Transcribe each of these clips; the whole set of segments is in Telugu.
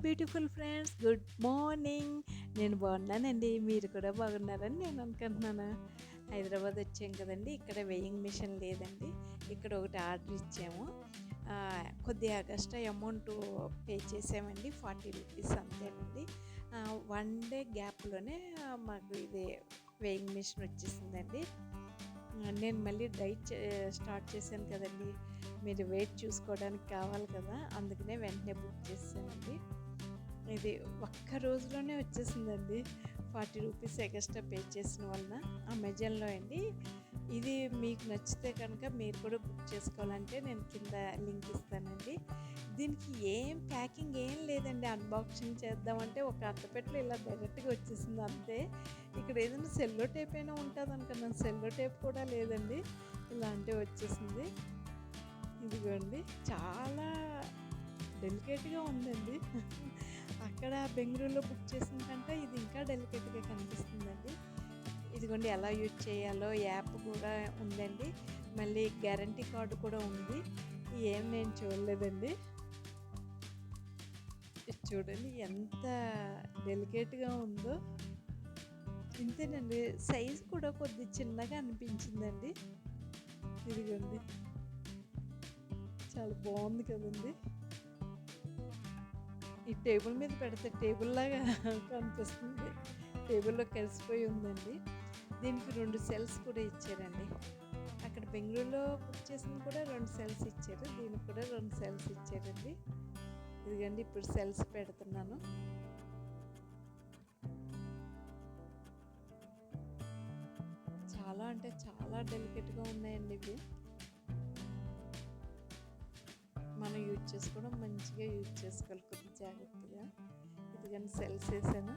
Beautiful friends, good morning. నేను బాగున్నానండి, మీరు కూడా బాగున్నారని నేను అనుకుంటున్నాను. హైదరాబాద్ వచ్చాం కదండి, ఇక్కడ వెయింగ్ మిషన్ లేదండి. ఇక్కడ ఒకటి ఆర్డర్ ఇచ్చాము. కొద్దిగా ఎక్స్ట్రా అమౌంట్ పే చేసామండి, 40 రూపీస్ అంతేనండి. 1 డే గ్యాప్లోనే మాకు ఇది వెయింగ్ మిషన్ వచ్చేసిందండి. నేను మళ్ళీ డైట్ స్టార్ట్ చేశాను కదండి, మీరు వెయిట్ చూసుకోవడానికి కావాలి కదా, అందుకనే వెంటనే బుక్ చేసానండి. ఇది ఒక్క రోజులోనే వచ్చేసిందండి, 40 రూపీస్ ఎక్స్ట్రా పే చేసిన వలన అమెజాన్లో అండి. ఇది మీకు నచ్చితే కనుక మీరు కూడా బుక్ చేసుకోవాలంటే నేను కింద లింక్ ఇస్తానండి. దీనికి ఏం ప్యాకింగ్ ఏం లేదండి, అన్బాక్సింగ్ చేద్దామంటే ఒక అట్టపెట్టెలో ఇలా డైరెక్ట్గా వచ్చేసింది అంతే. ఇక్కడ ఏదైనా సెల్లో టేప్ అయినా ఉంటుంది అనుకున్నాను, సెల్లో టేప్ కూడా లేదండి, ఇలాంటివి వచ్చేసింది. ఇదిగోండి, చాలా డెలికేట్గా ఉందండి. అక్కడ బెంగళూరులో బుక్ చేసిన కంటే ఇది ఇంకా డెలికేట్గా కనిపిస్తుందండి. ఇదిగోండి, ఎలా యూజ్ చేయాలో యాప్ కూడా ఉందండి, మళ్ళీ గ్యారంటీ కార్డు కూడా ఉంది. ఏం నేను చూడలేదండి. చూడండి ఎంత డెలికేట్గా ఉందో. ఇంతేనండి, సైజ్ కూడా కొద్ది చిన్నగా అనిపించిందండి. ఇదిగోండి, చాలా బాగుంది కదండి. ఈ టేబుల్ మీద పెడితే టేబుల్ లాగా కనిపిస్తుంది, టేబుల్లో కలిసిపోయి ఉందండి. దీనికి 2 సెల్స్ కూడా ఇచ్చారండి. అక్కడ బెంగళూరులో బుక్ చేసింది కూడా 2 సెల్స్ ఇచ్చారు, దీనికి కూడా 2 సెల్స్ ఇచ్చారండి. ఇదిగండి, ఇప్పుడు సెల్స్ పెడుతున్నాను. చాలా అంటే చాలా డెలికేట్గా ఉన్నాయండి ఇవి. మనం యూజ్ చేసుకోవడం మంచిగా యూజ్ చేసుకోవాలి, కొద్ది జాగ్రత్తగా. ఇదిగండి, సెల్స్ వేసాను.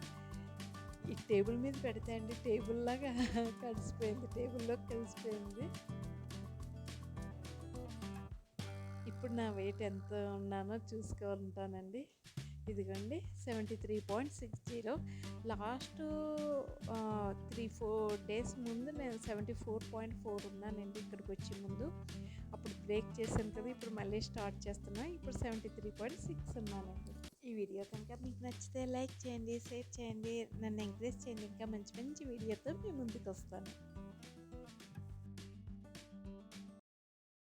ఈ టేబుల్ మీద పెడితే అండి టేబుల్ లాగా కలిసిపోయింది, టేబుల్లోకి కలిసిపోయింది. ఇప్పుడు నా వెయిట్ ఎంత ఉన్నానో చూసుకుంటానండి. ఇదిగోండి, 73.60. లాస్ట్ 3-4 డేస్ ముందు నేను 74.4 ఉన్నానండి ఇక్కడికి వచ్చే ముందు. అప్పుడు బ్రేక్ చేశాను కదా, ఇప్పుడు మళ్ళీ స్టార్ట్ చేస్తున్నా. ఇప్పుడు 73.6 ఉన్నానండి. ఈ వీడియో కనుక మీకు నచ్చితే లైక్ చేయండి, షేర్ చేయండి, నన్ను ఎంకరేజ్ చేయండి. ఇంకా మంచి మంచి వీడియోతో మీ ముందుకు వస్తాను.